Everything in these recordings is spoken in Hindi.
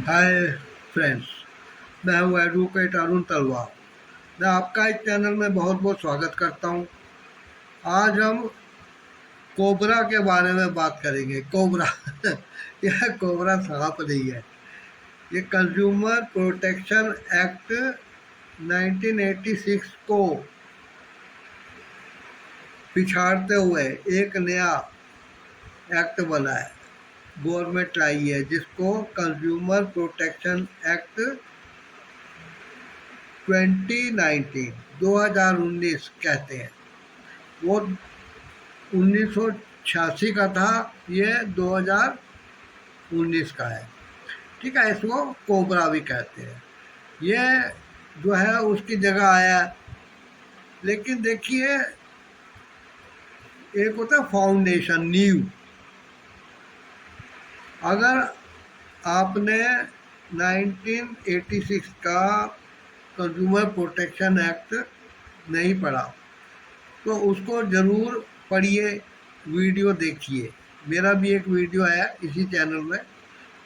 Hi friends. मैं हूँ एडवोकेट अरुण तलवार। मैं आपका इस चैनल में बहुत बहुत स्वागत करता हूँ। आज हम कोबरा के बारे में बात करेंगे। कोबरा यह कोबरा सांप नहीं है। ये कंज्यूमर प्रोटेक्शन एक्ट 1986 को पिछाड़ते हुए एक नया एक्ट बना है, गवर्नमेंट लाई है, जिसको कंज्यूमर प्रोटेक्शन एक्ट 2019 2019 कहते हैं। वो 1986 का था, ये 2019 का है। ठीक है, इसको कोबरा भी कहते हैं। ये जो है उसकी जगह आया है। लेकिन देखिए, एक होता है फाउंडेशन, नींव। अगर आपने 1986 का कंज्यूमर प्रोटेक्शन एक्ट नहीं पढ़ा तो उसको ज़रूर पढ़िए, वीडियो देखिए। मेरा भी एक वीडियो है इसी चैनल में,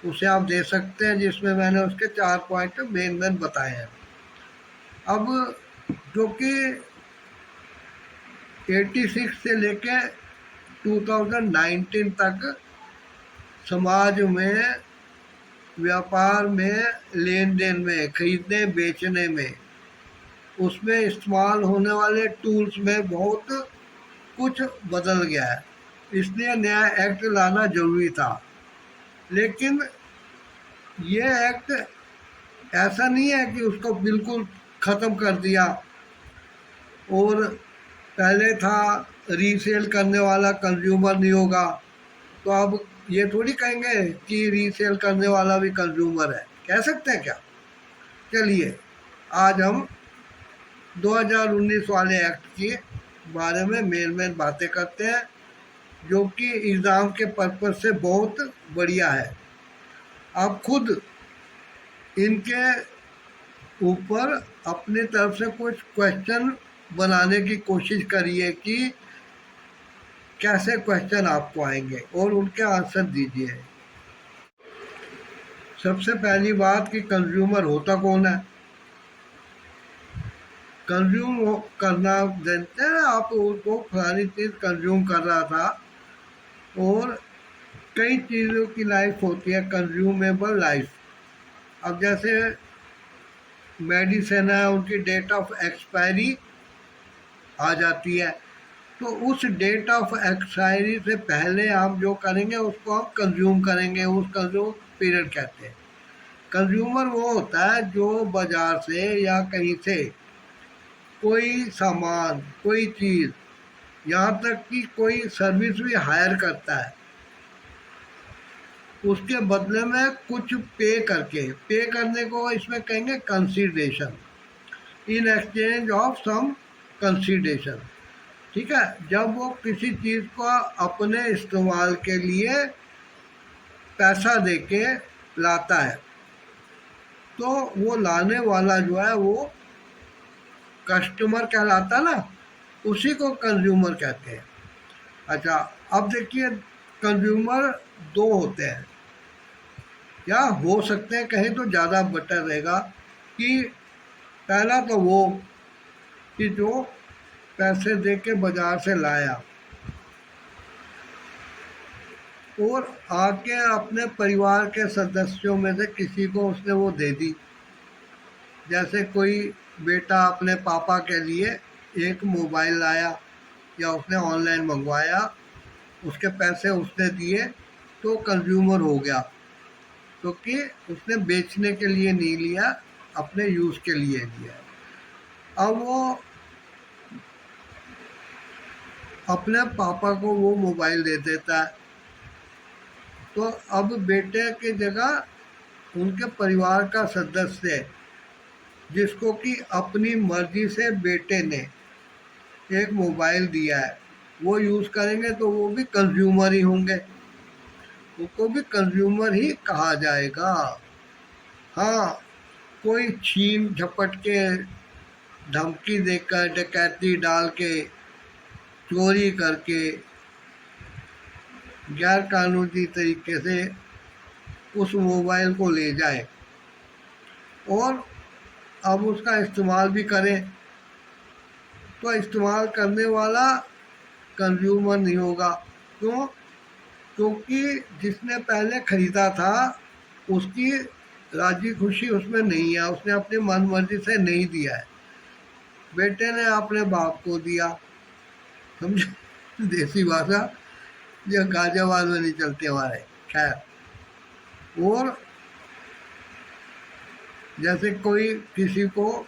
उसे आप देख सकते हैं, जिसमें मैंने उसके 4 पॉइंट मेन बताए हैं। अब जो कि 86 से लेके 2019 तक समाज में, व्यापार में, लेन देन में, खरीदने बेचने में, उसमें इस्तेमाल होने वाले टूल्स में बहुत कुछ बदल गया है। इसलिए नया एक्ट लाना जरूरी था। लेकिन ये एक्ट ऐसा नहीं है कि उसको बिल्कुल ख़त्म कर दिया। और पहले था रीसेल करने वाला कंज्यूमर नहीं होगा, तो अब ये थोड़ी कहेंगे कि रीसेल करने वाला भी कंज्यूमर है। कह सकते हैं क्या? चलिए, आज हम 2019 वाले एक्ट के बारे में मेन बातें करते हैं, जो कि एग्ज़ाम के पर्पज़ से बहुत बढ़िया है। आप खुद इनके ऊपर अपने तरफ से कुछ क्वेश्चन बनाने की कोशिश करिए कि कैसे क्वेश्चन आपको आएंगे और उनके आंसर दीजिए। सबसे पहली बात कि कंज्यूमर होता कौन है। कंज्यूम करना, जानते हैं आप, उसको फलानी चीज़ कंज्यूम कर रहा था। और कई चीज़ों की लाइफ होती है, कंज्यूमेबल लाइफ। अब जैसे मेडिसिन है, उनकी डेट ऑफ एक्सपायरी आ जाती है, तो उस डेट ऑफ एक्सपायरी से पहले हम जो करेंगे उसको हम कंज्यूम करेंगे, उस कंज्यूम पीरियड कहते हैं। कंज्यूमर वो होता है जो बाजार से या कहीं से कोई सामान, कोई चीज़, यहाँ तक कि कोई सर्विस भी हायर करता है, उसके बदले में कुछ पे करने को इसमें कहेंगे consideration, in exchange of some consideration. ठीक है, जब वो किसी चीज़ को अपने इस्तेमाल के लिए पैसा देके लाता है, तो वो लाने वाला जो है वो कस्टमर कहलाता ना, उसी को कंज्यूमर कहते हैं। अच्छा, अब देखिए, कंज्यूमर दो होते हैं, या हो सकते हैं, कहीं तो ज़्यादा बेटर रहेगा कि पहला तो वो कि जो पैसे दे के बाज़ार से लाया और आके अपने परिवार के सदस्यों में से किसी को उसने वो दे दी। जैसे कोई बेटा अपने पापा के लिए एक मोबाइल लाया, या उसने ऑनलाइन मंगवाया, उसके पैसे उसने दिए, तो कंज्यूमर हो गया, क्योंकि उसने बेचने के लिए नहीं लिया, अपने यूज़ के लिए लिया। अब वो अपने पापा को वो मोबाइल दे देता है, तो अब बेटे की जगह उनके परिवार का सदस्य, जिसको कि अपनी मर्जी से बेटे ने एक मोबाइल दिया है, वो यूज़ करेंगे, तो वो भी कंज्यूमर ही होंगे, उनको भी कंज्यूमर ही कहा जाएगा। हाँ, कोई छीन झपट के, धमकी देकर, डकैती डाल के, चोरी करके, गैर कानूनी तरीके से उस मोबाइल को ले जाए और अब उसका इस्तेमाल भी करें, तो इस्तेमाल करने वाला कंज्यूमर नहीं होगा। क्यों? क्योंकि जिसने पहले ख़रीदा था उसकी राजी खुशी उसमें नहीं है, उसने अपनी मन मर्जी से नहीं दिया है, बेटे ने अपने बाप को दिया। समझे? देसी भाषा जो गाजियाबाद में नहीं चलती हमारे। खैर, और जैसे कोई किसी को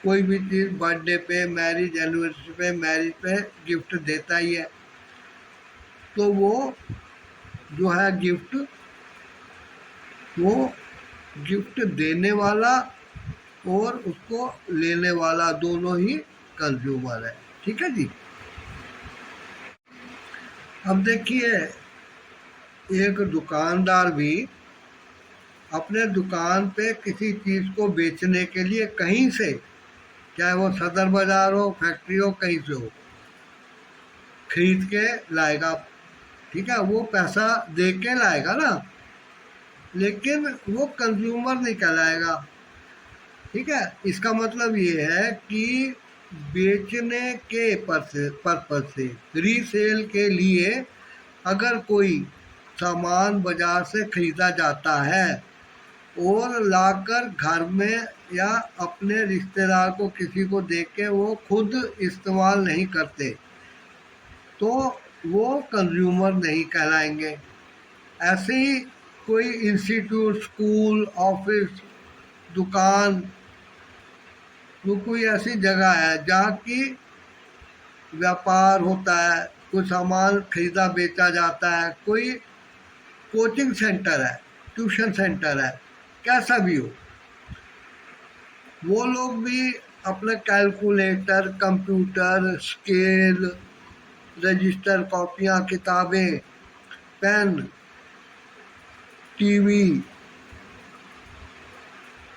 कोई भी चीज़ बर्थडे पे, मैरिज एनिवर्सरी पे, मैरिज पे गिफ्ट देता ही है, तो वो जो है वो गिफ्ट देने वाला और उसको लेने वाला दोनों ही कंज्यूमर है। ठीक है जी। अब देखिए, एक दुकानदार भी अपने दुकान पे किसी चीज़ को बेचने के लिए कहीं से, चाहे वो सदर बाज़ार हो, फैक्ट्री हो, कहीं से हो, खरीद के लाएगा। ठीक है, वो पैसा दे के लाएगा ना, लेकिन वो कंज्यूमर नहीं कहलाएगा। ठीक है, इसका मतलब ये है कि बेचने के पर्पज से, रीसेल के लिए अगर कोई सामान बाजार से खरीदा जाता है और लाकर घर में या अपने रिश्तेदार को किसी को दे के वो खुद इस्तेमाल नहीं करते, तो वो कंज्यूमर नहीं कहलाएंगे। ऐसे ही कोई इंस्टीट्यूट, स्कूल, ऑफिस, दुकान, तो कोई ऐसी जगह है जहाँ की व्यापार होता है, कोई सामान खरीदा बेचा जाता है, कोई कोचिंग सेंटर है, ट्यूशन सेंटर है, कैसा भी हो, वो लोग भी अपने कैलकुलेटर, कंप्यूटर, स्केल, रजिस्टर, कॉपियाँ, किताबें, pen, TV,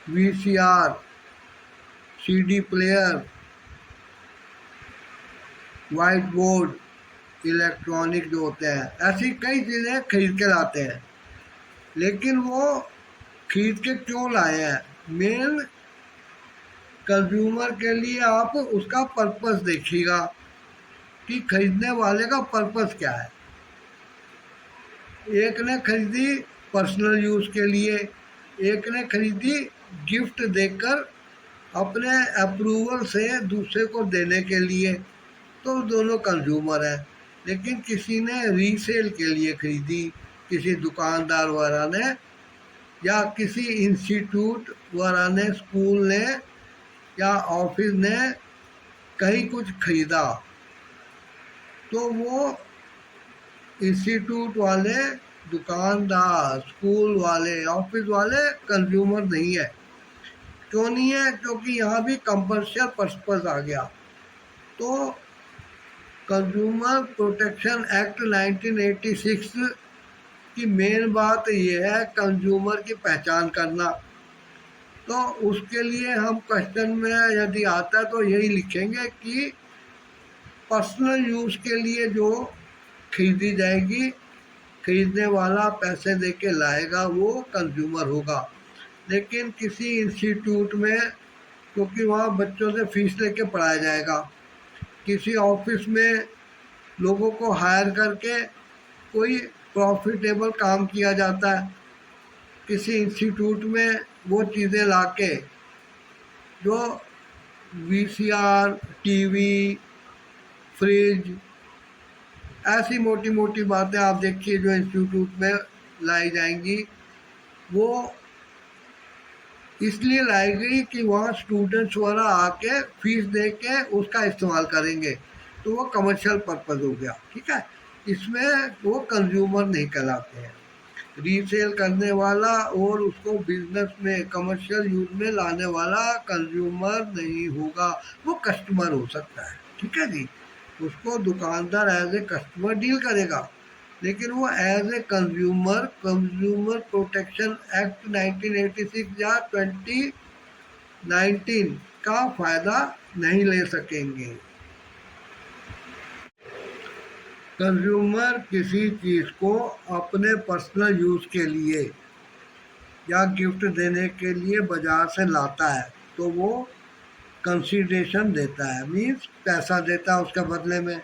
VCR, CD player, white board, electronic जो होते हैं, ऐसी कई चीज़ें खरीद के लाते हैं। लेकिन वो खरीद के क्यों लाए हैं? मेन कंज्यूमर के लिए आप उसका पर्पस देखिएगा कि खरीदने वाले का पर्पस क्या है। एक ने खरीदी पर्सनल यूज़ के लिए, एक ने खरीदी गिफ्ट देकर अपने अप्रूवल से दूसरे को देने के लिए, तो दोनों कंज्यूमर हैं। लेकिन किसी ने रीसेल के लिए खरीदी, किसी दुकानदार वाला ने या किसी इंस्टीट्यूट वाला ने, स्कूल ने या ऑफिस ने कहीं कुछ खरीदा, तो वो इंस्टीट्यूट वाले, दुकानदार, स्कूल वाले, ऑफिस वाले कंज्यूमर नहीं है। क्यों नहीं है? क्योंकि यहाँ भी कमर्शियल पर्पस आ गया। तो कंज्यूमर प्रोटेक्शन एक्ट 1986 की मेन बात ये है कंज्यूमर की पहचान करना। तो उसके लिए हम क्वेश्चन में यदि आता है तो यही लिखेंगे कि पर्सनल यूज़ के लिए जो खरीदी जाएगी, खरीदने वाला पैसे दे के लाएगा, वो कंज्यूमर होगा। लेकिन किसी इंस्टीट्यूट में, क्योंकि वहाँ बच्चों से फीस लेके पढ़ाया जाएगा, किसी ऑफिस में लोगों को हायर करके कोई प्रॉफिटेबल काम किया जाता है, किसी इंस्टीट्यूट में वो चीज़ें लाके जो वीसीआर, टीवी, फ्रिज, ऐसी मोटी मोटी बातें आप देखिए जो इंस्टीट्यूट में लाई जाएंगी, वो इसलिए लाई गई कि वहाँ स्टूडेंट्स वगैरह आके फीस दे के उसका इस्तेमाल करेंगे, तो वो कमर्शियल पर्पज़ हो गया। ठीक है, इसमें वो कंज्यूमर नहीं कहलाते हैं। रीसेल करने वाला और उसको बिजनेस में, कमर्शियल यूज में लाने वाला कंज्यूमर नहीं होगा, वो कस्टमर हो सकता है। ठीक है जी, उसको दुकानदार एज ए कस्टमर डील करेगा, लेकिन वो as a consumer protection act 1986 या 2019 का फ़ायदा नहीं ले सकेंगे। कंज्यूमर किसी चीज़ को अपने पर्सनल यूज़ के लिए या गिफ्ट देने के लिए बाज़ार से लाता है तो वो कंसीडरेशन देता है, मीन्स पैसा देता है उसके बदले में।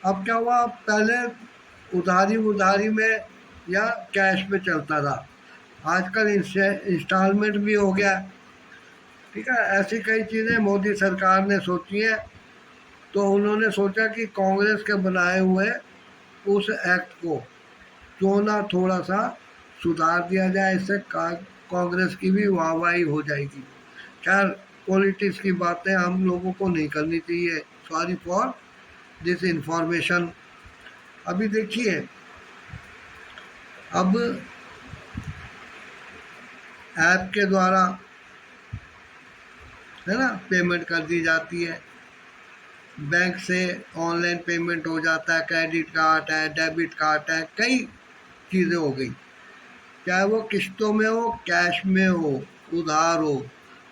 अब क्या हुआ, पहले उधारी उधारी में या कैश में चलता था, आजकल इंस्टॉलमेंट भी हो गया। ठीक है, ऐसी कई चीज़ें मोदी सरकार ने सोची हैं, तो उन्होंने सोचा कि कांग्रेस के बनाए हुए उस एक्ट को क्यों ना थोड़ा सा सुधार दिया जाए, इससे कांग्रेस की भी वाहवाही हो जाएगी। खैर, पॉलिटिक्स की बातें हम लोगों को नहीं करनी चाहिए। Sorry for this information. अभी देखिए, अब ऐप के द्वारा है ना पेमेंट कर दी जाती है, बैंक से ऑनलाइन पेमेंट हो जाता है, क्रेडिट कार्ड है, डेबिट कार्ड है, कई चीज़ें हो गई, चाहे वो किस्तों में हो, कैश में हो, उधार हो।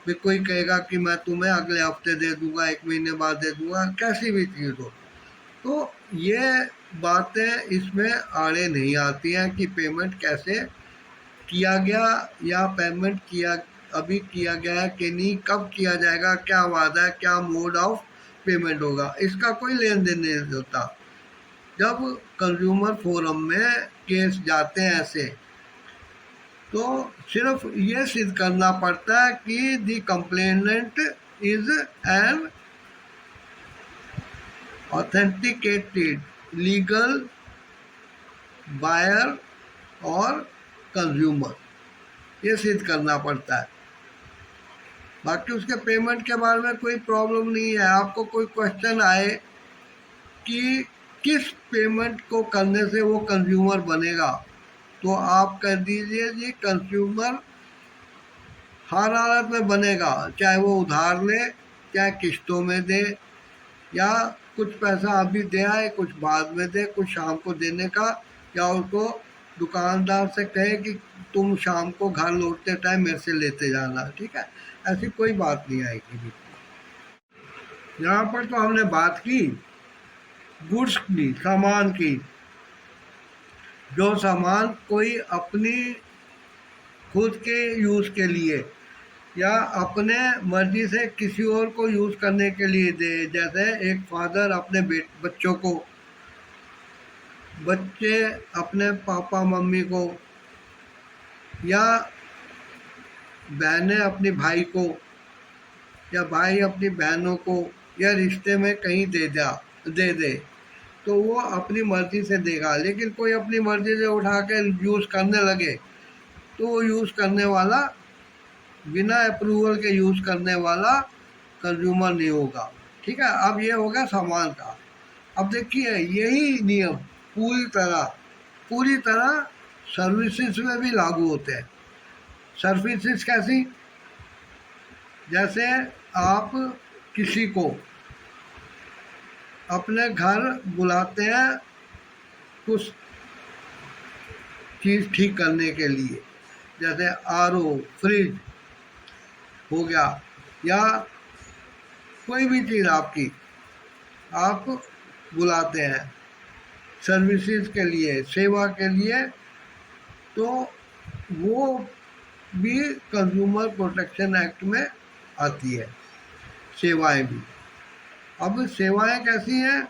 भी कोई कहेगा कि मैं तुम्हें अगले हफ्ते दे दूंगा, 1 महीने बाद दे दूंगा, कैसी भी चीज़ हो, तो ये बातें इसमें आड़े नहीं आती हैं कि पेमेंट कैसे किया गया या पेमेंट किया अभी किया गया है कि नहीं, कब किया जाएगा, क्या वादा है, क्या मोड ऑफ पेमेंट होगा, इसका कोई लेन देन नहीं होता। जब कंज्यूमर फोरम में केस जाते हैं ऐसे, तो सिर्फ ये सिद्ध करना पड़ता है कि the complainant is an authenticated legal buyer और कंज्यूमर, ये सिद्ध करना पड़ता है। बाकी उसके पेमेंट के बारे में कोई प्रॉब्लम नहीं है। आपको कोई क्वेश्चन आए कि किस पेमेंट को करने से वो कंज्यूमर बनेगा, तो आप कह दीजिए जी कंज्यूमर हर हालत में बनेगा, चाहे वो उधार ले, चाहे किस्तों में दे, या कुछ पैसा अभी दे आए, कुछ बाद में दे, कुछ शाम को देने का, या उसको दुकानदार से कहे कि तुम शाम को घर लौटते टाइम मेरे से लेते जाना। ठीक है, ऐसी कोई बात नहीं आएगी भी। यहाँ पर तो हमने बात की गुड्स की, सामान की। जो सामान कोई अपनी खुद के यूज़ के लिए या अपने मर्जी से किसी और को यूज़ करने के लिए दे, जैसे एक फादर अपने बच्चों को, बच्चे अपने पापा मम्मी को, या बहनें अपने भाई को, या भाई अपनी बहनों को, या रिश्ते में कहीं दे दे, तो वो अपनी मर्ज़ी से देगा। लेकिन कोई अपनी मर्ज़ी से उठा के यूज़ करने लगे तो वो यूज़ करने वाला, बिना अप्रूवल के यूज़ करने वाला कंज्यूमर नहीं होगा। ठीक है, अब ये हो गया सामान का। अब देखिए, यही नियम पूरी तरह सर्विसेज में भी लागू होते हैं। सर्विसेज कैसी, जैसे आप किसी को अपने घर बुलाते हैं कुछ चीज़ ठीक करने के लिए, जैसे आरओ, फ्रिज हो गया, या कोई भी चीज़ आपकी आप बुलाते हैं सर्विसेज के लिए, सेवा के लिए, तो वो भी कंज्यूमर प्रोटेक्शन एक्ट में आती है, सेवाएं भी। अब सेवाएं कैसी हैं,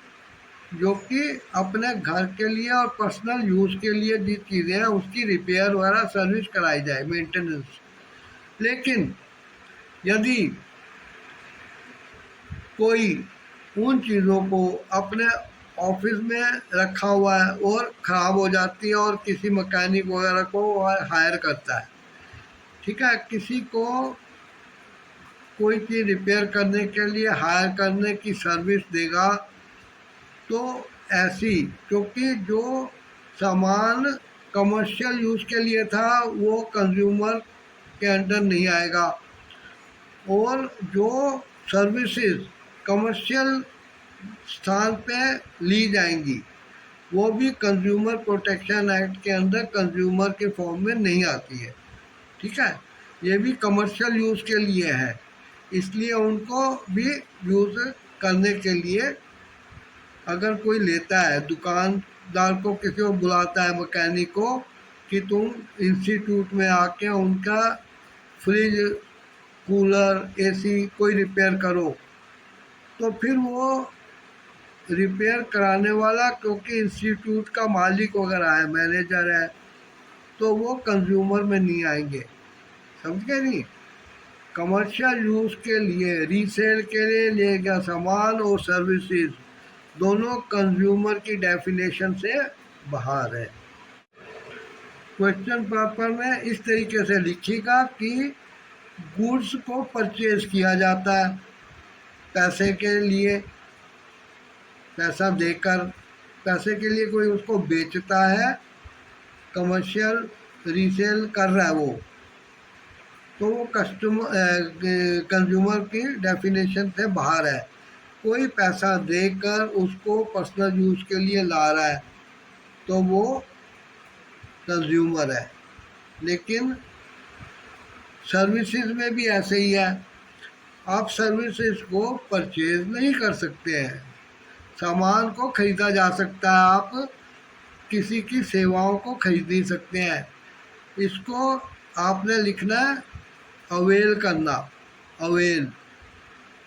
जो कि अपने घर के लिए और पर्सनल यूज़ के लिए जिस चीज़ें हैं उसकी रिपेयर वगैरह सर्विस कराई जाए, मेंटेनेंस। लेकिन यदि कोई उन चीज़ों को अपने ऑफिस में रखा हुआ है और ख़राब हो जाती है और किसी मैकेनिक वगैरह को हायर करता है, ठीक है, किसी को कोई चीज़ रिपेयर करने के लिए हायर करने की सर्विस देगा, तो ऐसी, क्योंकि जो सामान कमर्शियल यूज़ के लिए था वो कंज्यूमर के अंडर नहीं आएगा, और जो सर्विसेज कमर्शियल स्थान पे ली जाएंगी वो भी कंज्यूमर प्रोटेक्शन एक्ट के अंदर कंज्यूमर के फॉर्म में नहीं आती है। ठीक है, ये भी कमर्शियल यूज़ के लिए है, इसलिए उनको भी यूज़ करने के लिए अगर कोई लेता है, दुकानदार को किसी को बुलाता है, मैकेनिक को, कि तुम इंस्टीट्यूट में आके उनका फ्रिज, कूलर, एसी कोई रिपेयर करो, तो फिर वो रिपेयर कराने वाला, क्योंकि इंस्टीट्यूट का मालिक वगैरह है, मैनेजर है, तो वो कंज्यूमर में नहीं आएंगे। समझ गए नहीं? कमर्शियल यूज़ के लिए, रीसेल के लिए लिए गया सामान और सर्विसेज दोनों कंज्यूमर की डेफिनेशन से बाहर है। क्वेश्चन पेपर में इस तरीके से लिखिएगा कि गुड्स को परचेज किया जाता है पैसे के लिए, पैसा देकर, पैसे के लिए कोई उसको बेचता है, कमर्शियल रीसेल कर रहा है वो, तो वो कंज्यूमर की डेफिनेशन से बाहर है। कोई पैसा देकर उसको पर्सनल यूज़ के लिए ला रहा है तो वो कंज्यूमर है। लेकिन सर्विसेज में भी ऐसे ही है, आप सर्विसेज को परचेज नहीं कर सकते हैं। सामान को खरीदा जा सकता है, आप किसी की सेवाओं को खरीद नहीं सकते हैं। इसको आपने लिखना है अवेल करना, अवेल,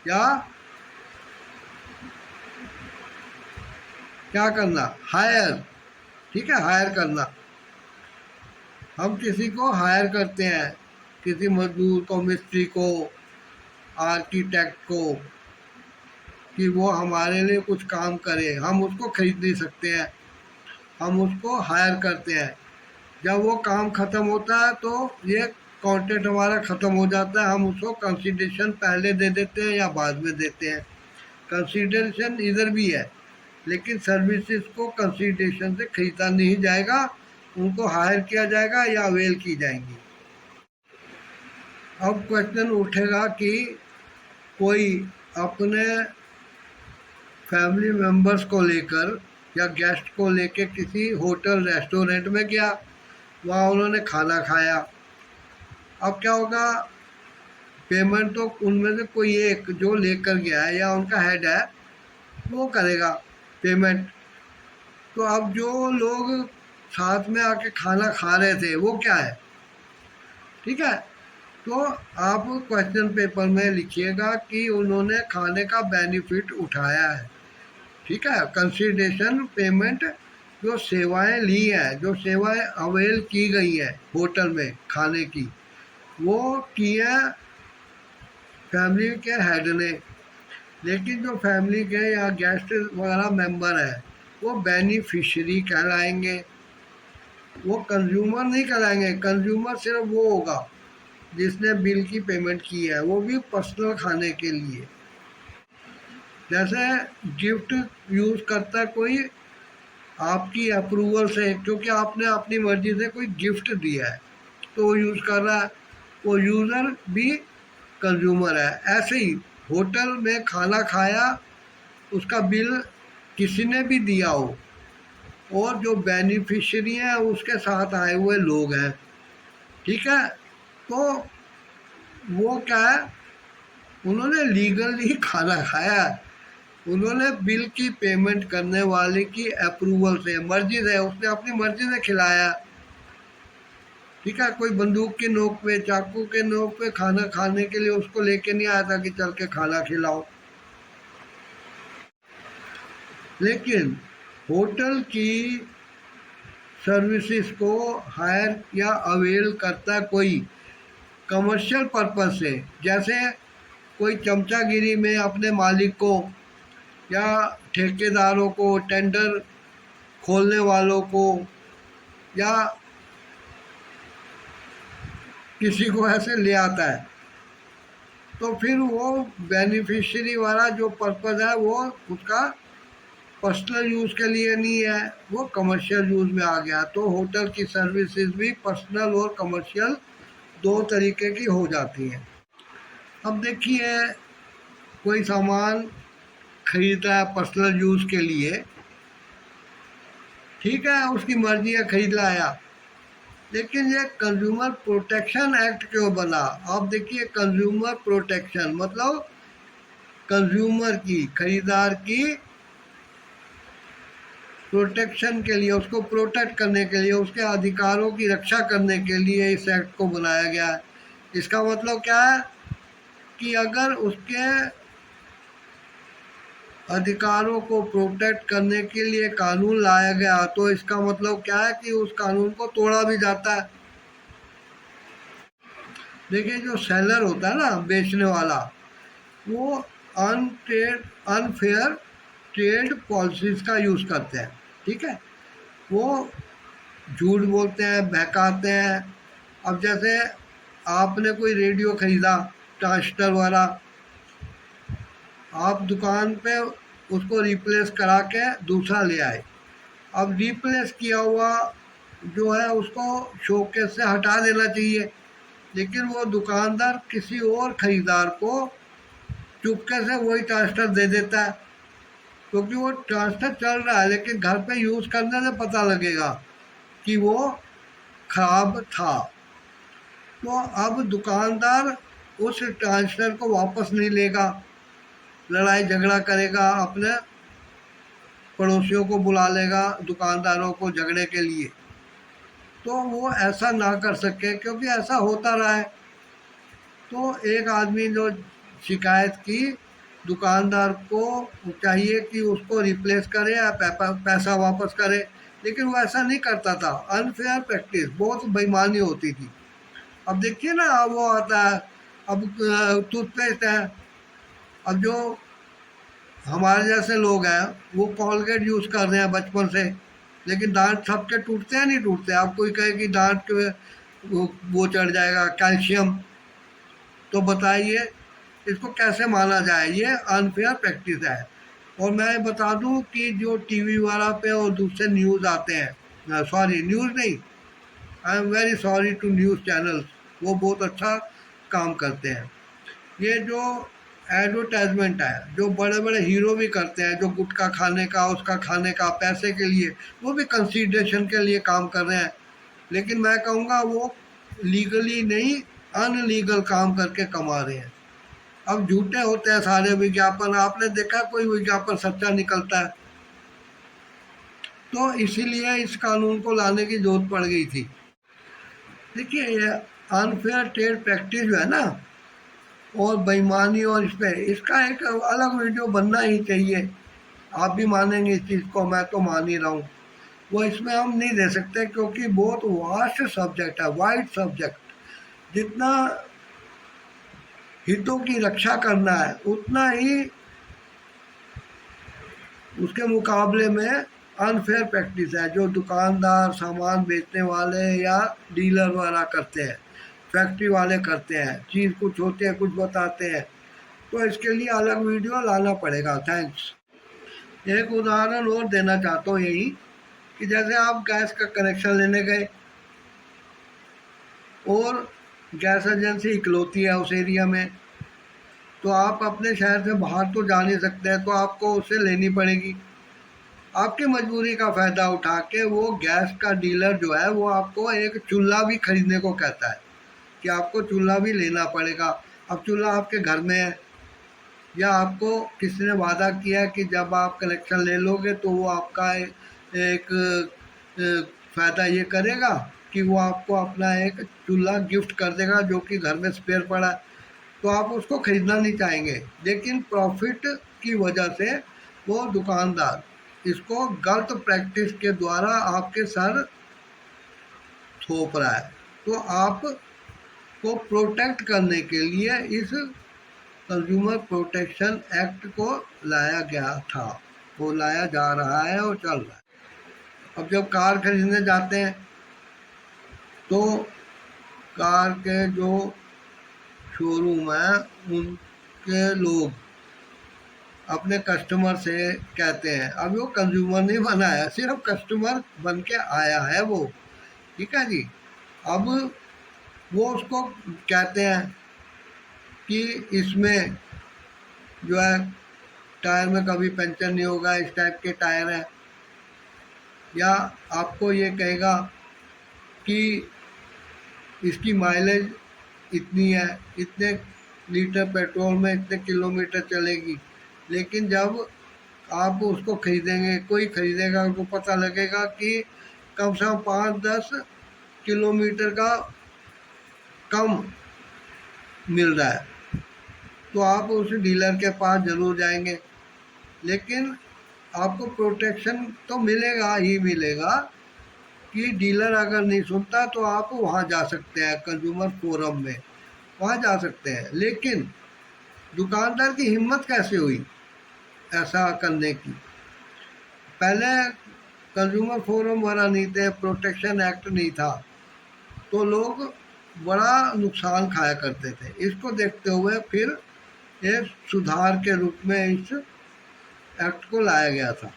या क्या करना, हायर। ठीक है, हायर करना। हम किसी को हायर करते हैं, किसी मजदूर को, मिस्त्री को, आर्किटेक्ट को, कि वो हमारे लिए कुछ काम करे। हम उसको खरीद नहीं सकते हैं, हम उसको हायर करते हैं। जब वो काम ख़त्म होता है तो ये कॉन्ट्रैक्ट हमारा ख़त्म हो जाता है, हम उसको कंसिडरेशन पहले दे देते हैं या बाद में देते हैं। कंसिडरेशन इधर भी है, लेकिन सर्विसेज को कंसिडरेशन से खरीदा नहीं जाएगा, उनको हायर किया जाएगा या अवेल की जाएंगी। अब क्वेश्चन उठेगा कि कोई अपने फैमिली मेम्बर्स को लेकर या गेस्ट को लेकर किसी होटल रेस्टोरेंट में गया, वहाँ उन्होंने खाना खाया। अब क्या होगा, पेमेंट तो उनमें से कोई एक जो लेकर गया है या उनका हेड है वो करेगा पेमेंट। तो अब जो लोग साथ में आके खाना खा रहे थे वो क्या है? ठीक है, तो आप क्वेश्चन पेपर में लिखिएगा कि उन्होंने खाने का बेनिफिट उठाया है। ठीक है, कंसिडरेशन पेमेंट, जो सेवाएं ली हैं, जो सेवाएं अवेल की गई हैं होटल में खाने की, वो की है फैमिली के हेड ने। लेकिन जो फैमिली के या गेस्ट वगैरह मेंबर हैं वो बेनिफिशियरी कहलाएंगे, वो कंज्यूमर नहीं कहलाएंगे। कंज्यूमर सिर्फ वो होगा जिसने बिल की पेमेंट की है, वो भी पर्सनल खाने के लिए। जैसे गिफ्ट यूज़ करता है कोई आपकी अप्रूवल से, क्योंकि आपने अपनी मर्ज़ी से कोई गिफ्ट दिया है तो वो यूज़ कर रहा है, वो यूज़र भी कंज्यूमर है। ऐसे ही होटल में खाना खाया, उसका बिल किसी ने भी दिया हो, और जो बेनिफिशियरी हैं उसके साथ आए हुए लोग हैं, ठीक है, तो वो क्या है, उन्होंने लीगली खाना खाया, उन्होंने बिल की पेमेंट करने वाले की अप्रूवल से, मर्जी से, उसने अपनी मर्जी से खिलाया। ठीक है, कोई बंदूक की नोक पे, चाकू के नोक पे खाना खाने के लिए उसको लेके नहीं आया था कि चल के खाना खिलाओ। लेकिन होटल की सर्विसेज को हायर या अवेल करता कोई कमर्शियल पर्पस से, जैसे कोई चमचागिरी में अपने मालिक को या ठेकेदारों को, टेंडर खोलने वालों को, या किसी को ऐसे ले आता है, तो फिर वो बेनिफिशियरी वाला जो पर्पज़ है वो उसका पर्सनल यूज़ के लिए नहीं है, वो कमर्शियल यूज़ में आ गया। तो होटल की सर्विसेज भी पर्सनल और कमर्शियल दो तरीके की हो जाती हैं। अब देखिए, कोई सामान खरीदा है पर्सनल यूज़ के लिए, ठीक है, उसकी मर्जी है, खरीद लाया, लेकिन ये कंज्यूमर प्रोटेक्शन एक्ट क्यों बना? आप देखिए, कंज्यूमर प्रोटेक्शन मतलब कंज्यूमर की, खरीदार की प्रोटेक्शन के लिए, उसको प्रोटेक्ट करने के लिए, उसके अधिकारों की रक्षा करने के लिए इस एक्ट को बनाया गया है। इसका मतलब क्या है कि अगर उसके अधिकारों को प्रोटेक्ट करने के लिए कानून लाया गया तो इसका मतलब क्या है कि उस कानून को तोड़ा भी जाता है। देखिए, जो सेलर होता है ना, बेचने वाला, वो अनफेयर ट्रेड पॉलिसीज का यूज़ करते हैं। ठीक है, वो झूठ बोलते हैं, बहकाते हैं। अब जैसे आपने कोई रेडियो खरीदा ट्रांजिस्टर वाला, आप दुकान पे उसको रिप्लेस करा के दूसरा ले आए। अब रिप्लेस किया हुआ जो है उसको शोकेस से हटा देना चाहिए, लेकिन वो दुकानदार किसी और खरीदार को चुपके से वही ट्रांजिस्टर दे देता है, क्योंकि वो ट्रांजिस्टर चल रहा है, लेकिन घर पे यूज़ करने से पता लगेगा कि वो खराब था। तो अब दुकानदार उस ट्रांजिस्टर को वापस नहीं लेगा, लड़ाई झगड़ा करेगा, अपने पड़ोसियों को बुला लेगा दुकानदारों को झगड़े के लिए। तो वो ऐसा ना कर सके, क्योंकि ऐसा होता रहा है। तो एक आदमी जो शिकायत की, दुकानदार को चाहिए कि उसको रिप्लेस करे या पैसा वापस करे, लेकिन वो ऐसा नहीं करता था। अनफेयर प्रैक्टिस, बहुत बेईमानी होती थी। अब देखिए ना, वो आता है, अब टूथपेस्ट है, अब जो हमारे जैसे लोग हैं वो कॉलगेट यूज़ कर रहे हैं बचपन से, लेकिन दांत सबके टूटते हैं? नहीं टूटते। आप कोई कहे कि दांत के वो चढ़ जाएगा कैल्शियम, तो बताइए इसको कैसे माना जाए? ये अनफेयर प्रैक्टिस है। और मैं बता दूं कि जो टीवी वाला पे और दूसरे न्यूज़ आते हैं, सॉरी न्यूज़ नहीं, I am very sorry to news channels, वो बहुत अच्छा काम करते हैं। ये जो एडवर्टाइजमेंट है, जो बड़े बड़े हीरो भी करते हैं, जो गुटखा खाने का, उसका खाने का, पैसे के लिए, वो भी कंसीडरेशन के लिए काम कर रहे हैं। लेकिन मैं कहूँगा वो लीगली नहीं, अनलीगल काम करके कमा रहे हैं। अब झूठे होते हैं सारे विज्ञापन, आपने देखा कोई विज्ञापन सच्चा निकलता है? तो इसीलिए इस कानून को लाने की जरूरत पड़ गई थी। देखिए, ये अनफेयर ट्रेड प्रैक्टिस जो है ना, और बेईमानी, और इस पे इसका एक अलग वीडियो बनना ही चाहिए। आप भी मानेंगे इस चीज़ को, मैं तो मान ही रहा हूँ। वो इसमें हम नहीं दे सकते, क्योंकि बहुत वास्ट सब्जेक्ट है, वाइड सब्जेक्ट। जितना हितों की रक्षा करना है, उतना ही उसके मुकाबले में अनफेयर प्रैक्टिस है, जो दुकानदार, सामान बेचने वाले या डीलर वाला करते हैं, फैक्ट्री वाले करते हैं। चीज़ कुछ होती है, कुछ बताते हैं। तो इसके लिए अलग वीडियो लाना पड़ेगा। थैंक्स। एक उदाहरण और देना चाहता हूँ, यही कि जैसे आप गैस का कनेक्शन लेने गए और गैस एजेंसी इकलौती है उस एरिया में, तो आप अपने शहर से बाहर तो जा नहीं सकते हैं, तो आपको उससे लेनी पड़ेगी। आपकी मजबूरी का फ़ायदा उठा के वो गैस का डीलर जो है वो आपको एक चूल्हा भी खरीदने को कहता है कि आपको चूल्हा भी लेना पड़ेगा। अब चूल्हा आपके घर में है, या आपको किसी ने वादा किया कि जब आप कनेक्शन ले लोगे तो वो आपका एक फ़ायदा ये करेगा कि वो आपको अपना एक चूल्हा गिफ्ट कर देगा जो कि घर में स्पेयर पड़ा है। तो आप उसको ख़रीदना नहीं चाहेंगे, लेकिन प्रॉफिट की वजह से वो दुकानदार इसको गलत प्रैक्टिस के द्वारा आपके सर थोप रहा है। तो आप को प्रोटेक्ट करने के लिए इस कंज्यूमर प्रोटेक्शन एक्ट को लाया गया था, वो लाया जा रहा है और चल रहा है। अब जब कार खरीदने जाते हैं तो कार के जो शोरूम है उनके लोग अपने कस्टमर से कहते हैं, अब वो कंज्यूमर नहीं बना है, सिर्फ कस्टमर बन के आया है वो। ठीक है जी। अब वो उसको कहते हैं कि इसमें जो है टायर में कभी पंचर नहीं होगा, इस टाइप के टायर हैं। या आपको ये कहेगा कि इसकी माइलेज इतनी है, इतने लीटर पेट्रोल में इतने किलोमीटर चलेगी। लेकिन जब आप उसको खरीदेंगे, कोई खरीदेगा, उनको पता लगेगा कि कम से कम 5-10 किलोमीटर का कम मिल रहा है, तो आप उस डीलर के पास ज़रूर जाएंगे। लेकिन आपको प्रोटेक्शन तो मिलेगा ही मिलेगा कि डीलर अगर नहीं सुनता तो आप वहाँ जा सकते हैं, कंज्यूमर फोरम में वहाँ जा सकते हैं। लेकिन दुकानदार की हिम्मत कैसे हुई ऐसा करने की? पहले कंज्यूमर फोरम वाला नहीं थे, प्रोटेक्शन एक्ट नहीं था, तो लोग बड़ा नुकसान खाया करते थे। इसको देखते हुए फिर एक सुधार के रूप में इस एक्ट को लाया गया था।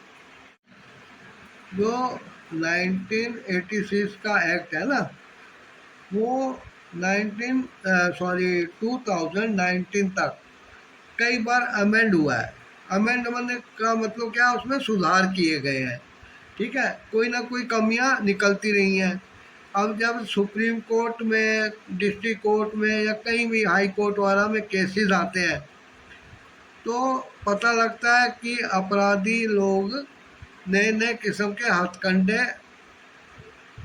जो 1986 का एक्ट है ना, वो 2019 तक कई बार अमेंड हुआ है। अमेंड होने का मतलब क्या, उसमें सुधार किए गए हैं। ठीक है, कोई ना कोई कमियां निकलती रही हैं। अब जब सुप्रीम कोर्ट में, डिस्ट्रिक्ट कोर्ट में या कहीं भी हाई कोर्ट वगैरह में केसेस आते हैं, तो पता लगता है कि अपराधी लोग नए नए किस्म के हथकंडे,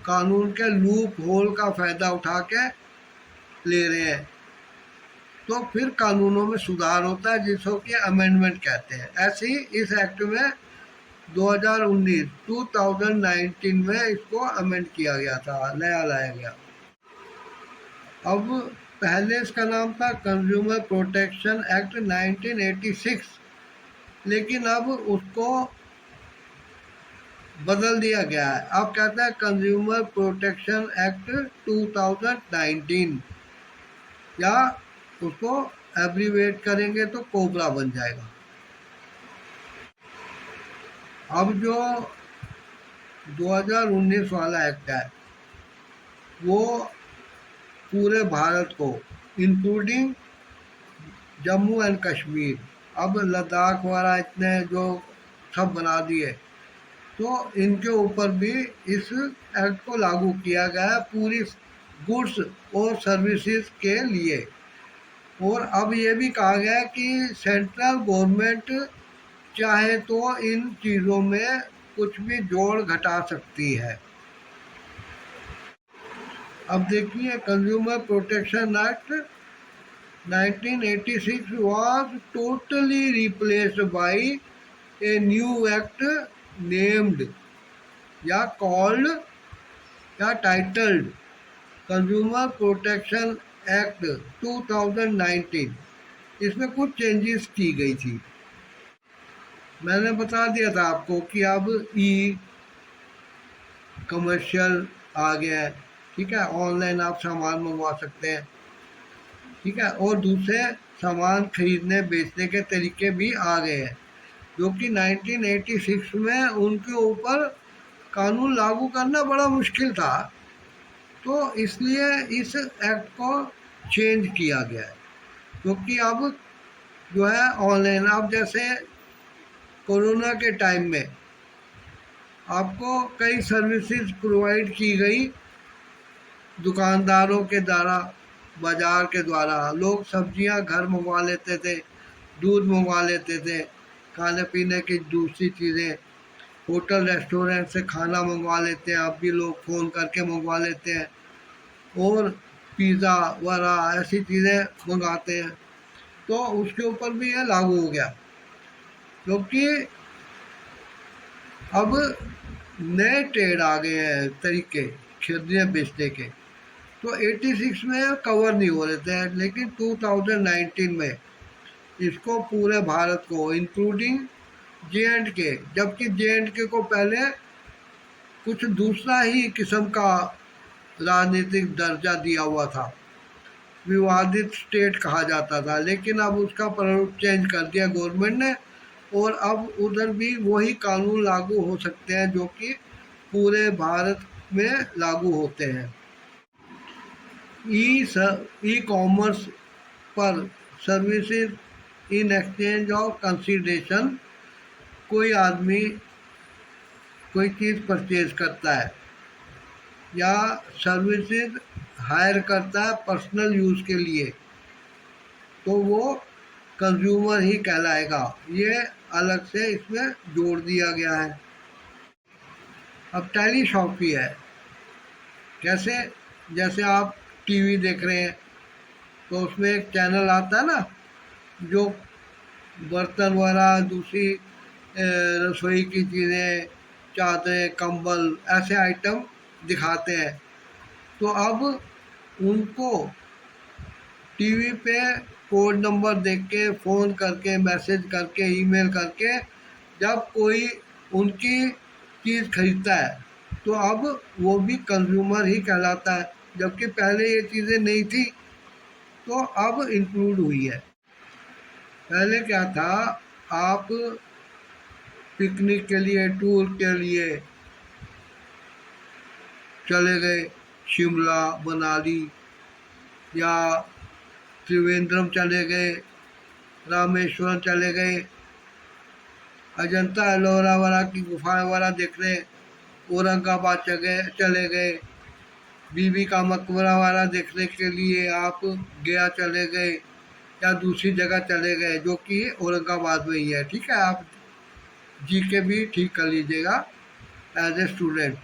कानून के लूप होल का फ़ायदा उठा के ले रहे हैं। तो फिर कानूनों में सुधार होता है, जिसको कि अमेंडमेंट कहते हैं। ऐसे ही इस एक्ट में 2019 में इसको अमेंड किया गया था, नया लाया गया। अब पहले इसका नाम था कंज्यूमर प्रोटेक्शन एक्ट 1986, लेकिन अब उसको बदल दिया गया है। अब कहते हैं कंज्यूमर प्रोटेक्शन एक्ट 2019, या उसको एब्रीवेट करेंगे तो कोबरा बन जाएगा। अब जो 2019 वाला एक्ट है, वो पूरे भारत को, इंक्लूडिंग जम्मू एंड कश्मीर, अब लद्दाख वाला इतने जो सब बना दिए, तो इनके ऊपर भी इस एक्ट को लागू किया गया है पूरी गुड्स और सर्विसेज के लिए। और अब ये भी कहा गया है कि सेंट्रल गवर्नमेंट चाहे तो इन चीज़ों में कुछ भी जोड़ घटा सकती है। अब देखिए, consumer protection act 1986 was totally replaced by a new act named या called या titled कंज्यूमर प्रोटेक्शन एक्ट 2019। इसमें कुछ चेंजेस की गई थी। मैंने बता दिया था आपको कि अब ई कमर्शियल आ गया है। ठीक है, ऑनलाइन आप सामान मंगवा सकते हैं। ठीक है, और दूसरे सामान खरीदने बेचने के तरीके भी आ गए हैं, जो कि 1986 में उनके ऊपर कानून लागू करना बड़ा मुश्किल था। तो इसलिए इस एक्ट को चेंज किया गया है, क्योंकि अब जो है ऑनलाइन, अब जैसे कोरोना के टाइम में आपको कई सर्विसेज प्रोवाइड की गई दुकानदारों के द्वारा, बाज़ार के द्वारा। लोग सब्जियां घर मंगवा लेते थे, दूध मंगवा लेते थे, खाने पीने की दूसरी चीज़ें, होटल रेस्टोरेंट से खाना मंगवा लेते हैं। अब भी लोग फ़ोन करके मंगवा लेते हैं, और पिज़्ज़ा वगैरह ऐसी चीज़ें मंगाते हैं। तो उसके ऊपर भी ये लागू हो गया, क्योंकि अब नए ट्रेड आ गए हैं, तरीके खरीदने बेचने के। तो 86 में कवर नहीं हो रहे थे, लेकिन 2019 में इसको पूरे भारत को, इंक्लूडिंग JNK, जबकि JNK को पहले कुछ दूसरा ही किस्म का राजनीतिक दर्जा दिया हुआ था, विवादित स्टेट कहा जाता था, लेकिन अब उसका प्रारूप चेंज कर दिया गवर्नमेंट ने, और अब उधर भी वही कानून लागू हो सकते हैं जो कि पूरे भारत में लागू होते हैं। ई कॉमर्स पर services in exchange of consideration, कोई आदमी कोई चीज़ परचेज करता है या सर्विसेज हायर करता है पर्सनल यूज़ के लिए, तो वो कंज्यूमर ही कहलाएगा। ये अलग से इसमें जोड़ दिया गया है। अब टेलीशॉपी है। कैसे? जैसे आप टीवी देख रहे हैं तो उसमें एक चैनल आता है ना, जो बर्तन वगैरह, दूसरी रसोई की चीज़ें, चादरें, कंबल, ऐसे आइटम दिखाते हैं। तो अब उनको टीवी पे कोड नंबर देख के, फ़ोन करके, मैसेज करके, ईमेल करके जब कोई उनकी चीज़ खरीदता है तो अब वो भी कंज्यूमर ही कहलाता है, जबकि पहले ये चीज़ें नहीं थी, तो अब इंक्लूड हुई है। पहले क्या था, आप पिकनिक के लिए, टूर के लिए चले गए, शिमला, मनाली या त्रिवेंद्रम चले गए, रामेश्वरम चले गए, अजंता एलोरा वाला की गुफाएं वाला देखने औरंगाबाद चले गए, बीबी का मकबरा वाला देखने के लिए आप गया चले गए या दूसरी जगह चले गए जो कि औरंगाबाद में ही है। ठीक है, आप जीके भी ठीक कर लीजिएगा एज ए स्टूडेंट।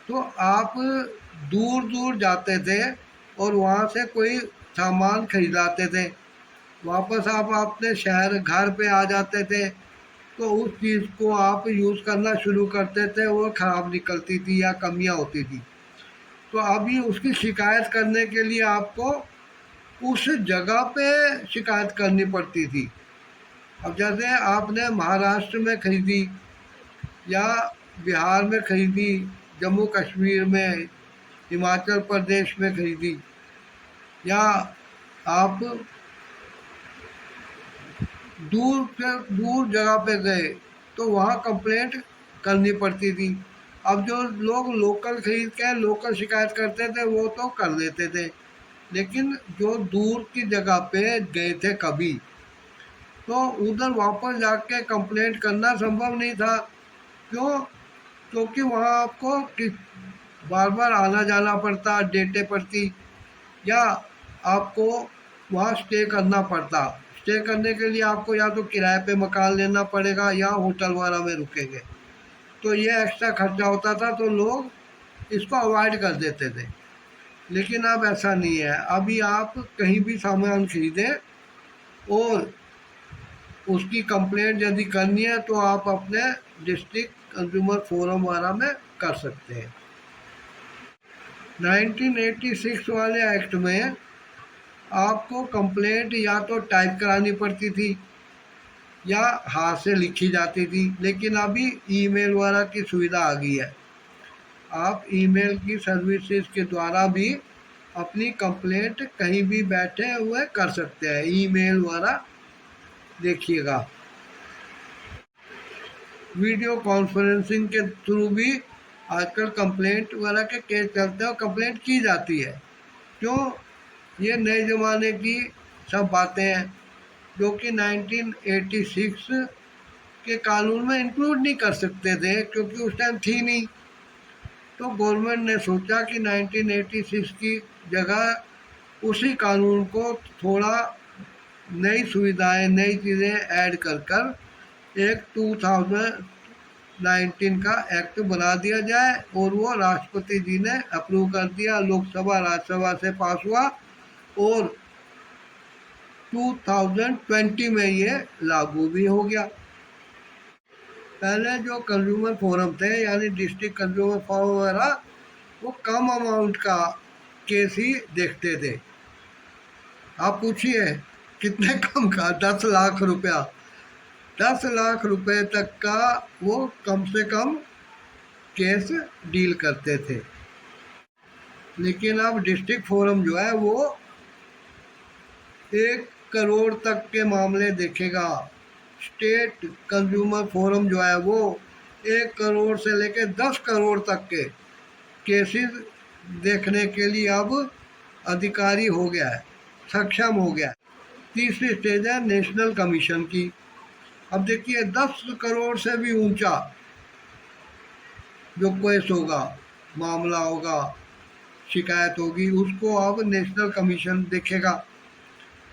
तो आप दूर दूर जाते थे और वहाँ से कोई सामान खरीदाते थे, वापस आप अपने शहर घर पे आ जाते थे तो उस चीज़ को आप यूज़ करना शुरू करते थे, वो ख़राब निकलती थी या कमियां होती थी। तो अभी उसकी शिकायत करने के लिए आपको उस जगह पे शिकायत करनी पड़ती थी। अब जैसे आपने महाराष्ट्र में खरीदी या बिहार में खरीदी, जम्मू कश्मीर में, हिमाचल प्रदेश में खरीदी, या आप दूर से दूर जगह पे गए तो वहाँ कंप्लेंट करनी पड़ती थी। अब जो लोग लोकल खरीद के लोकल शिकायत करते थे वो तो कर देते थे, लेकिन जो दूर की जगह पे गए थे कभी, तो उधर वापस जाके कंप्लेंट करना संभव नहीं था। क्यों? क्योंकि वहाँ आपको बार बार आना जाना पड़ता, डेटें पड़ती, या आपको वहाँ स्टे करना पड़ता। स्टे करने के लिए आपको या तो किराए पे मकान लेना पड़ेगा या होटल वगैरह में रुकेंगे, तो ये एक्स्ट्रा खर्चा होता था, तो लोग इसको अवॉइड कर देते थे। लेकिन अब ऐसा नहीं है। अभी आप कहीं भी सामान खरीदें और उसकी कंप्लेंट यदि करनी है तो आप अपने डिस्ट्रिक्ट कंज्यूमर फोरम वगैरह में कर सकते हैं। 1986 वाले एक्ट में आपको कंप्लेंट या तो टाइप करानी पड़ती थी या हाथ से लिखी जाती थी, लेकिन अभी ईमेल वगैरह की सुविधा आ गई है। आप ईमेल की सर्विसेज के द्वारा भी अपनी कंप्लेंट कहीं भी बैठे हुए कर सकते हैं। ईमेल वगैरह देखिएगा, वीडियो कॉन्फ्रेंसिंग के थ्रू भी आजकल कंप्लेंट वगैरह के केस चलते हैं और कंप्लेंट की जाती है। क्यों? ये नए ज़माने की सब बातें हैं जो कि 1986 के कानून में इंक्लूड नहीं कर सकते थे, क्योंकि उस टाइम थी नहीं। तो गवर्नमेंट ने सोचा कि 1986 की जगह उसी कानून को थोड़ा नई सुविधाएं, नई चीज़ें ऐड कर एक 2019 का एक्ट बना दिया जाए, और वो राष्ट्रपति जी ने अप्रूव कर दिया, लोकसभा राज्यसभा से पास हुआ और 2020 में ये लागू भी हो गया। पहले जो कंज्यूमर फोरम थे, यानी डिस्ट्रिक्ट कंज्यूमर फोरम वगैरह, वो कम अमाउंट का केस ही देखते थे। आप पूछिए कितने कम का, 10 लाख रुपया, 10 लाख रुपए तक का वो कम से कम केस डील करते थे। लेकिन अब डिस्ट्रिक्ट फोरम जो है वो 1 करोड़ तक के मामले देखेगा। स्टेट कंज्यूमर फोरम जो है वो 1 करोड़ से लेकर 10 करोड़ तक के केसेस देखने के लिए अब अधिकारी हो गया है, सक्षम हो गया है। तीसरी स्टेज है नेशनल कमीशन की। अब देखिए 10 करोड़ से भी ऊंचा जो केस होगा, मामला होगा, शिकायत होगी, उसको अब नेशनल कमीशन देखेगा।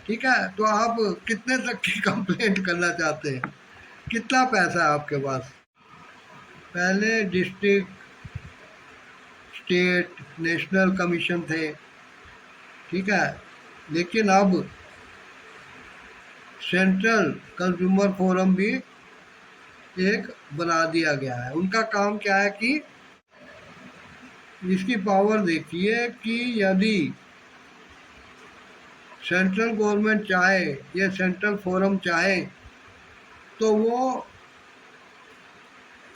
ठीक है, तो आप कितने तक की कंप्लेंट करना चाहते हैं? कितना पैसा है आपके पास। पहले डिस्ट्रिक्ट, स्टेट, नेशनल कमीशन थे, ठीक है, लेकिन अब सेंट्रल कंज्यूमर फोरम भी एक बना दिया गया है। उनका काम क्या है कि इसकी पावर देखिए कि यदि सेंट्रल गवर्नमेंट चाहे या सेंट्रल फोरम चाहे तो वो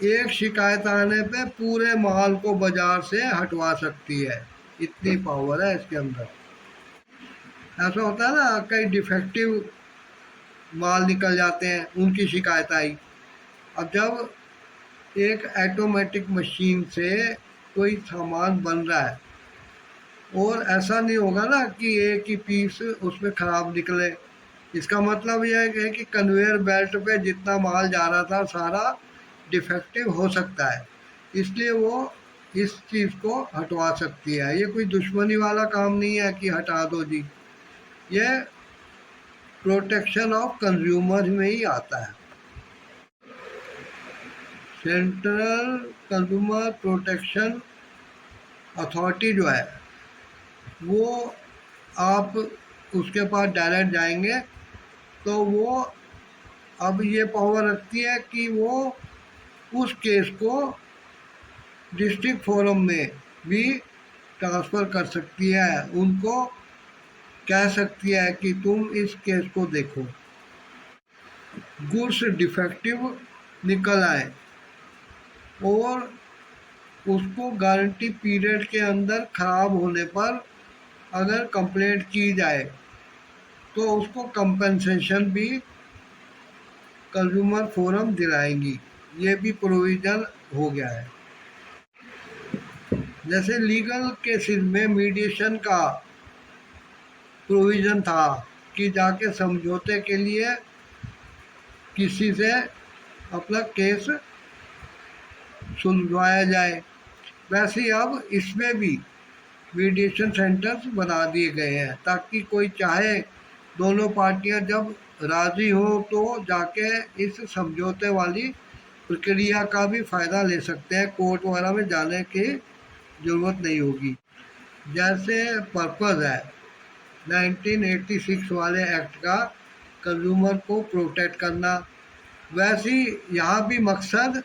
एक शिकायत आने पे पूरे माल को बाजार से हटवा सकती है। इतनी पावर है इसके अंदर। ऐसा होता है ना, कई डिफेक्टिव माल निकल जाते हैं, उनकी शिकायत आई। अब जब एक ऑटोमेटिक मशीन से कोई सामान बन रहा है और ऐसा नहीं होगा ना कि एक ही पीस उसमें ख़राब निकले, इसका मतलब यह है कि कन्वेयर बेल्ट पे जितना माल जा रहा था सारा डिफेक्टिव हो सकता है, इसलिए वो इस चीज़ को हटवा सकती है। ये कोई दुश्मनी वाला काम नहीं है कि हटा दो जी, ये प्रोटेक्शन ऑफ कंज्यूमर में ही आता है। सेंट्रल कंज्यूमर प्रोटेक्शन अथॉरिटी जो है वो, आप उसके पास डायरेक्ट जाएंगे तो वो अब ये पावर रखती है कि वो उस केस को डिस्ट्रिक्ट फोरम में भी ट्रांसफ़र कर सकती है। उनको कह सकती है कि तुम इस केस को देखो, गुड्स डिफेक्टिव निकल आए और उसको गारंटी पीरियड के अंदर ख़राब होने पर अगर कंप्लेंट की जाए तो उसको कंपनसेशन भी कंज्यूमर फोरम दिलाएंगी। ये भी प्रोविज़न हो गया है। जैसे लीगल केसेस में मीडिएशन का प्रोविज़न था कि जाके समझौते के लिए किसी से अपना केस सुलझवाया जाए, वैसे ही अब इसमें भी मीडिएशन सेंटर्स बना दिए गए हैं ताकि कोई चाहे, दोनों पार्टियां जब राज़ी हो तो जाके इस समझौते वाली प्रक्रिया का भी फ़ायदा ले सकते हैं, कोर्ट वगैरह में जाने की ज़रूरत नहीं होगी। जैसे पर्पज़ है 1986 वाले एक्ट का कंज्यूमर को प्रोटेक्ट करना, वैसे ही यहाँ भी मकसद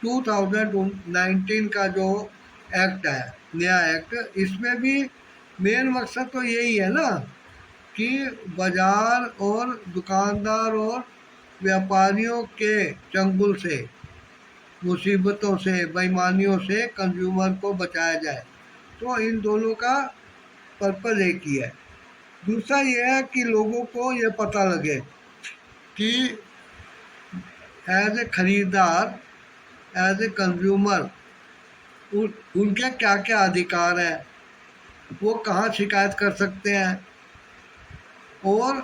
2019 का जो एक्ट है, नया एक्ट, इसमें भी मेन मकसद तो यही है ना कि बाज़ार और दुकानदार और व्यापारियों के चंगुल से, मुसीबतों से, बेईमानियों से कंज्यूमर को बचाया जाए। तो इन दोनों का पर्पज़ एक ही है। दूसरा ये है कि लोगों को ये पता लगे कि एज ए ख़रीदार, एज ए कंज्यूमर उनके क्या क्या अधिकार हैं, वो कहाँ शिकायत कर सकते हैं और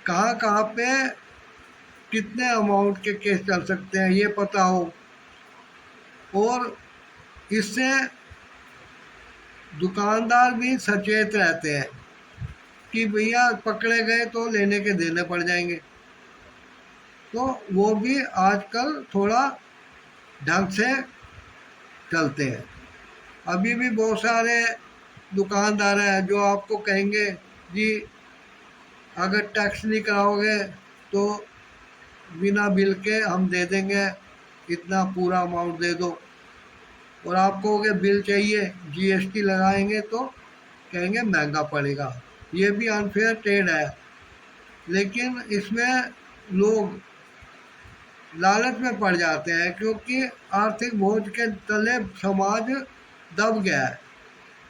कहाँ कहाँ पे कितने अमाउंट के केस चल सकते हैं, ये पता हो। और इससे दुकानदार भी सचेत रहते हैं कि भैया पकड़े गए तो लेने के देने पड़ जाएंगे, तो वो भी आजकल थोड़ा ढंग से चलते हैं। अभी भी बहुत सारे दुकानदार हैं जो आपको कहेंगे जी अगर टैक्स नहीं कराओगे तो बिना बिल के हम दे देंगे, इतना पूरा अमाउंट दे दो। और आप कहोगे बिल चाहिए, जीएसटी लगाएंगे तो कहेंगे महंगा पड़ेगा। ये भी अनफेयर ट्रेड है, लेकिन इसमें लोग लालच में पड़ जाते हैं क्योंकि आर्थिक बोझ के तले समाज दब गया है।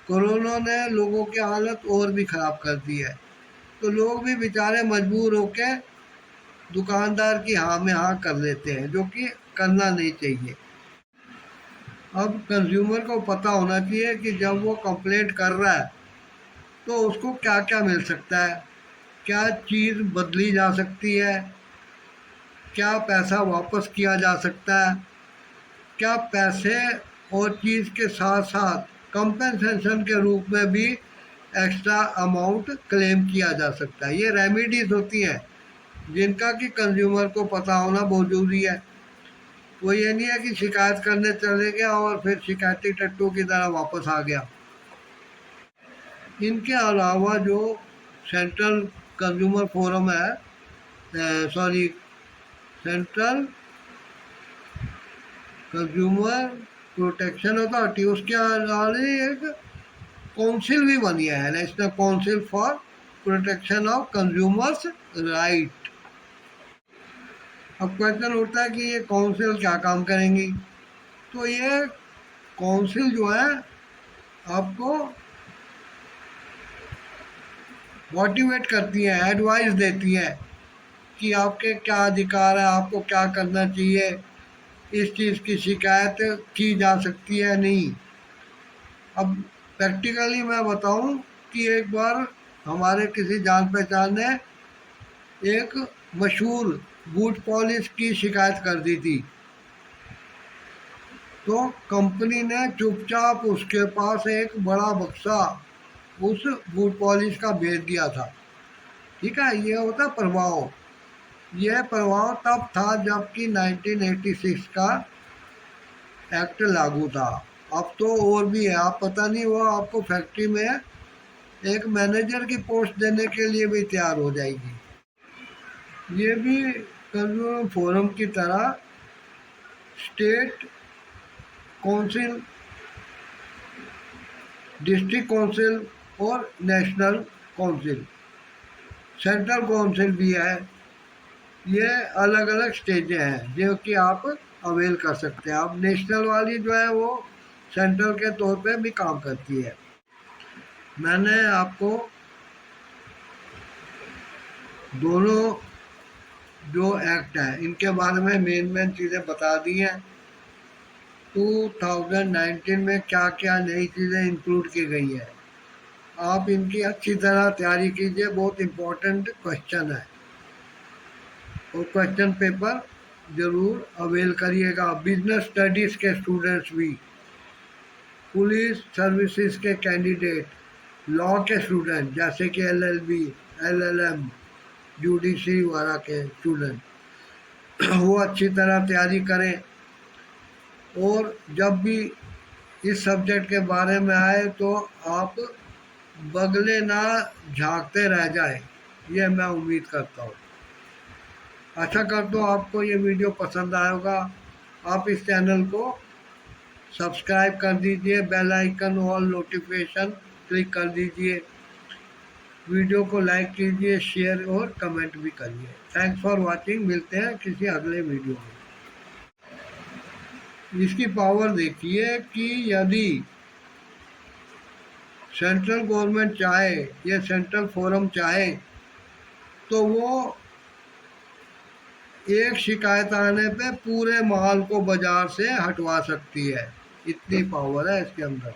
कोरोना ने लोगों की हालत और भी ख़राब कर दी है, तो लोग भी बेचारे मजबूर होकर दुकानदार की हाँ में हाँ कर लेते हैं, जो कि करना नहीं चाहिए। अब कंज्यूमर को पता होना चाहिए कि जब वो कंप्लेंट कर रहा है तो उसको क्या क्या मिल सकता है, क्या चीज़ बदली जा सकती है, क्या पैसा वापस किया जा सकता है, क्या पैसे और चीज़ के साथ साथ कंपनसेशन के रूप में भी एक्स्ट्रा अमाउंट क्लेम किया जा सकता है। ये रेमेडीज़ होती हैं जिनका कि कंज्यूमर को पता होना बहुत ज़रूरी है। वो ये नहीं है कि शिकायत करने चले गया और फिर शिकायती टट्टू की तरह वापस आ गया। इनके अलावा जो सेंट्रल कंज्यूमर फोरम है, sorry, central consumer protection authority, उसके अलावा एक काउंसिल भी बनी है, national council for protection of consumers right. अब क्वेश्चन उठता है कि ये काउंसिल क्या काम करेंगी। तो ये काउंसिल जो है आपको मोटिवेट करती है, एडवाइस देती है कि आपके क्या अधिकार है, आपको क्या करना चाहिए, इस चीज़ की शिकायत की जा सकती है नहीं। अब प्रैक्टिकली मैं बताऊं कि एक बार हमारे किसी जान पहचान ने एक मशहूर बूट पॉलिश की शिकायत कर दी थी, तो कंपनी ने चुपचाप उसके पास एक बड़ा बक्सा उस बूट पॉलिश का भेज दिया था। ठीक है, ये होता प्रभाव। यह प्रभाव तब था जबकि 1986 का एक्ट लागू था। अब तो और भी है, आप पता नहीं, वो आपको फैक्ट्री में एक मैनेजर की पोस्ट देने के लिए भी तैयार हो जाएगी। ये भी कंज्यूमर फोरम की तरह स्टेट काउंसिल, डिस्ट्रिक्ट काउंसिल और नेशनल काउंसिल, सेंट्रल काउंसिल भी है। ये अलग अलग स्टेजें हैं जो कि आप अवेल कर सकते हैं। अब नेशनल वाली जो है वो सेंट्रल के तौर पे भी काम करती है। मैंने आपको दोनों जो एक्ट हैं इनके बारे में मेन चीज़ें बता दी हैं। 2019 में क्या क्या नई चीज़ें इंक्लूड की गई है, आप इनकी अच्छी तरह तैयारी कीजिए। बहुत इम्पोर्टेंट क्वेश्चन है और क्वेश्चन पेपर ज़रूर अवेल करिएगा। बिजनेस स्टडीज़ के स्टूडेंट्स भी, पुलिस सर्विसेज के कैंडिडेट, लॉ के स्टूडेंट जैसे कि LLB, LLM, जुडिशरी वगैरह के स्टूडेंट वो अच्छी तरह तैयारी करें। और जब भी इस सब्जेक्ट के बारे में आए तो आप बगले ना झांकते रह जाए, ये मैं उम्मीद करता हूँ। आशा करता हूँ आपको ये वीडियो पसंद आया होगा। आप इस चैनल को सब्सक्राइब कर दीजिए, bell icon all notification click कर दीजिए, वीडियो को लाइक कीजिए, शेयर और कमेंट भी करिए। Thanks for watching. मिलते हैं किसी अगले वीडियो में। इसकी पावर देखिए कि यदि सेंट्रल गवर्नमेंट चाहे या सेंट्रल फोरम चाहे तो वो एक शिकायत आने पे पूरे माल को बाजार से हटवा सकती है। इतनी पावर है इसके अंदर।